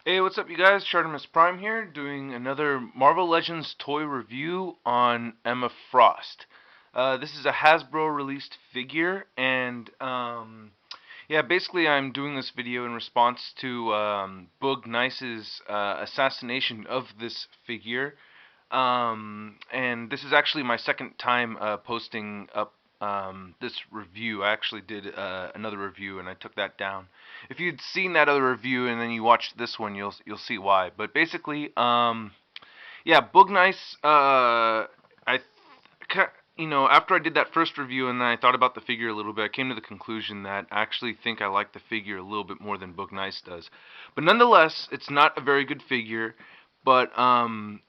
Hey, what's up, you guys? ShartimusPrime here, doing another Marvel Legends toy review on Emma Frost. This is a Hasbro released figure, and yeah, basically I'm doing this video in response to Boognice's assassination of this figure. And this is actually my second time posting up this review. I actually did another review and I took that down. If you'd seen that other review and then you watched this one, you'll see why. But basically, yeah, Boognice. After I did that first review and then I thought about the figure a little bit, I came to the conclusion that I actually think I like the figure a little bit more than Boognice does. But nonetheless, it's not a very good figure, but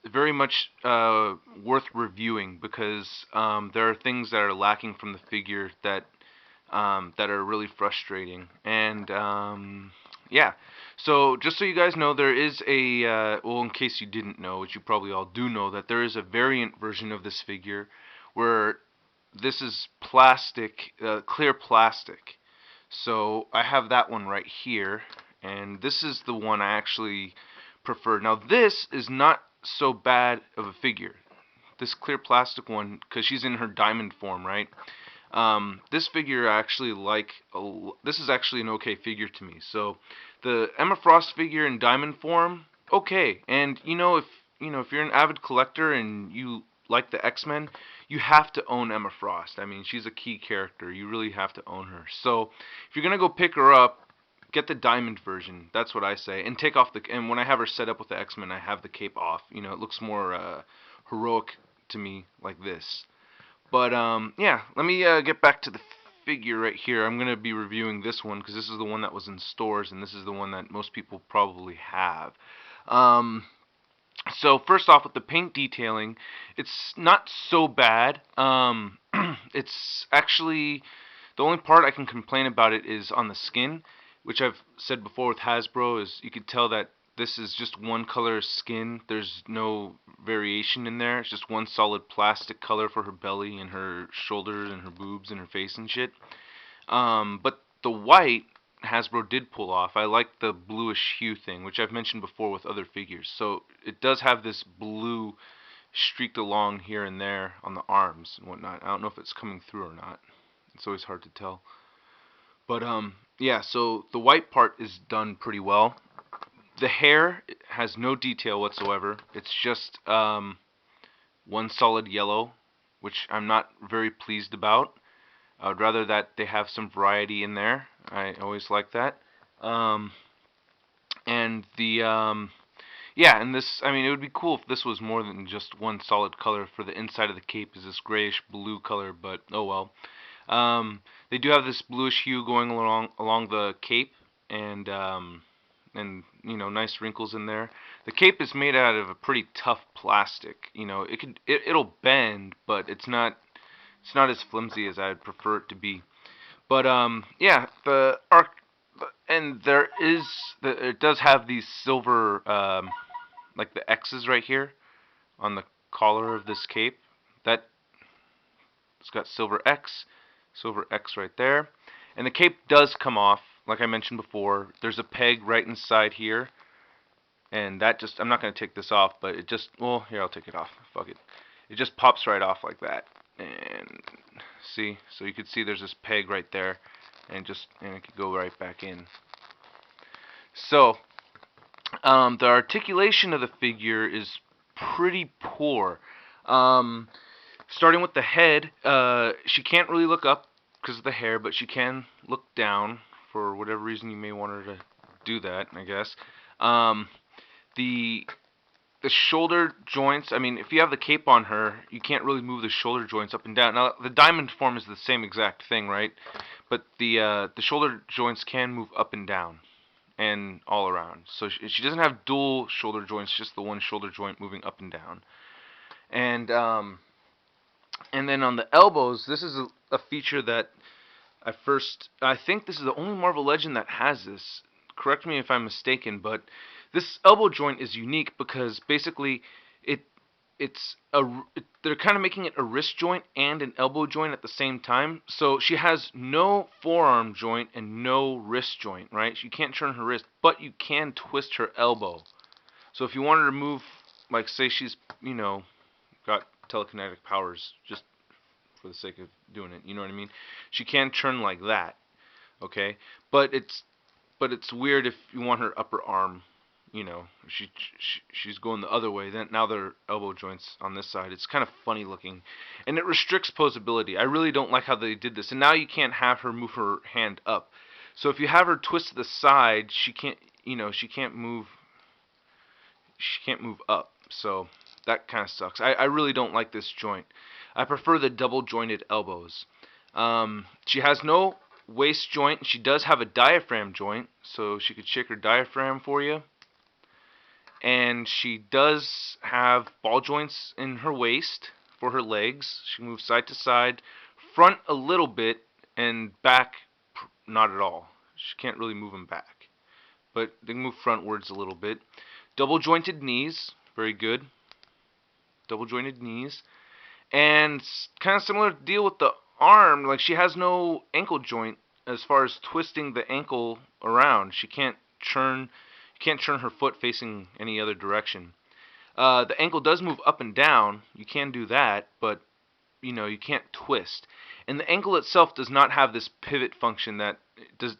very much worth reviewing because there are things that are lacking from the figure that are really frustrating. And yeah, so just so you guys know, there is a well, in case you didn't know, which you probably all do know, that there is a variant version of this figure where this is plastic, clear plastic. So I have that one right here, and this is the one I actually prefer. Now this is not so bad of a figure, this clear plastic one, because she's in her diamond form, right? This figure I actually like. This is actually an okay figure to me. So the Emma Frost figure in diamond form, okay. And if you're an avid collector and you like the X-Men, you have to own Emma Frost. I mean, she's a key character. You really have to own her. So if you're gonna go pick her up, get the diamond version. That's what I say. And take off the. And when I have her set up with the X-Men, I have the cape off. It looks more heroic to me like this. But yeah, let me get back to the figure right here. I'm going to be reviewing this one because this is the one that was in stores, and this is the one that most people probably have. Um, so first off, with the paint detailing, it's not so bad. It's actually the only part I can complain about it is on the skin, which I've said before with Hasbro is you could tell that this is just one color skin. There's no variation in there. It's just one solid plastic color for her belly and her shoulders and her boobs and her face and shit. But the white Hasbro did pull off. I like the bluish hue thing, which I've mentioned before with other figures. So it does have this blue streaked along here and there on the arms and whatnot. I don't know if it's coming through or not. It's always hard to tell. But yeah, so the white part is done pretty well. The hair has no detail whatsoever. It's just one solid yellow, which I'm not very pleased about. I would rather that they have some variety in there. I always like that. Um, and the yeah, and this, I mean, it would be cool if this was more than just one solid color. For the inside of the cape is this grayish blue color, but oh well. They do have this bluish hue going along the cape, and nice wrinkles in there. The cape is made out of a pretty tough plastic. It'll bend, but it's not as flimsy as I'd prefer it to be. But yeah, the arc, and it does have these silver like the X's right here on the collar of this cape. That it's got silver X right there. And the cape does come off, like I mentioned before. There's a peg right inside here, and that just, I'm not going to take this off, but it just, well, here, I'll take it off. Fuck it. It just pops right off like that. And see, so you can see there's this peg right there, and it could go right back in. So the articulation of the figure is pretty poor. Starting with the head, she can't really look up because of the hair, but she can look down for whatever reason you may want her to do that, I guess. The shoulder joints, I mean, if you have the cape on her, you can't really move the shoulder joints up and down. Now, the diamond form is the same exact thing, right? But the shoulder joints can move up and down and all around. So she doesn't have dual shoulder joints, just the one shoulder joint moving up and down. And then on the elbows, this is a feature that I think this is the only Marvel Legend that has this. Correct me if I'm mistaken, but this elbow joint is unique because basically they're kind of making it a wrist joint and an elbow joint at the same time. So she has no forearm joint and no wrist joint, right? You can't turn her wrist, but you can twist her elbow. So if you wanted to move, like say she's, got telekinetic powers, just for the sake of doing it, you know what I mean? She can turn like that, okay? But it's weird if you want her upper arm, she's going the other way. Then now their elbow joints on this side. It's kind of funny looking, and it restricts posability. I really don't like how they did this. And now you can't have her move her hand up. So if you have her twist to the side, she can't, she can't move. She can't move up. So that kind of sucks. I really don't like this joint. I prefer the double jointed elbows. She has no waist joint. She does have a diaphragm joint, so she could shake her diaphragm for you. And she does have ball joints in her waist for her legs. She moves side to side, front a little bit, and back not at all. She can't really move them back, but they can move frontwards a little bit. Double jointed knees, very good. Double jointed knees. And kind of similar deal with the arm, like she has no ankle joint as far as twisting the ankle around. She can't turn her foot facing any other direction. The ankle does move up and down. You can do that, but you can't twist. And the ankle itself does not have this pivot function that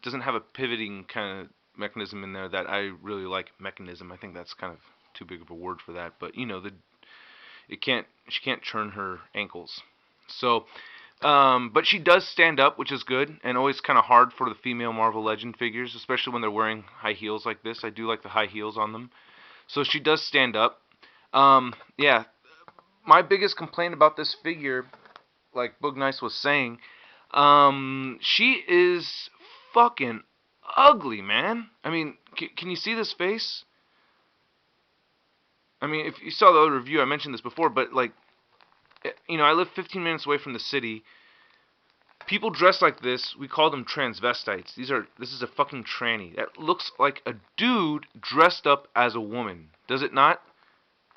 doesn't have a pivoting kind of mechanism in there that I really like. Mechanism, I think that's kind of too big of a word for that, but she can't turn her ankles. So, but she does stand up, which is good, and always kind of hard for the female Marvel Legend figures, especially when they're wearing high heels like this. I do like the high heels on them. So she does stand up. Yeah, my biggest complaint about this figure, like Boognice was saying, she is fucking ugly, man. I mean, can you see this face? I mean, if you saw the other review, I mentioned this before, but like, I live 15 minutes away from the city. People dressed like this, we call them transvestites. This is a fucking tranny. That looks like a dude dressed up as a woman. Does it not?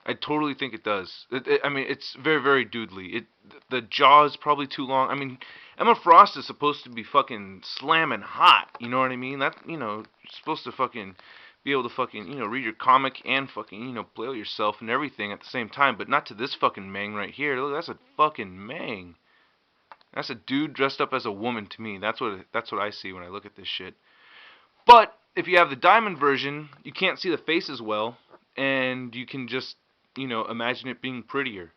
I totally think it does. I mean, it's very, very doodly. The jaw is probably too long. I mean, Emma Frost is supposed to be fucking slamming hot. You know what I mean? That, you're supposed to fucking be able to fucking, read your comic and fucking, play with yourself and everything at the same time, but not to this fucking Mang right here. Look, that's a fucking Mang. That's a dude dressed up as a woman to me. That's what I see when I look at this shit. But if you have the diamond version, you can't see the face as well, and you can just, imagine it being prettier,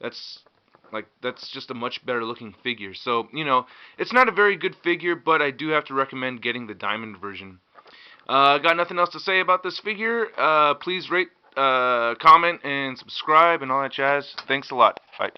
That's just a much better looking figure. So, it's not a very good figure, but I do have to recommend getting the diamond version. Got nothing else to say about this figure. Please rate, comment, and subscribe and all that jazz. Thanks a lot. Bye.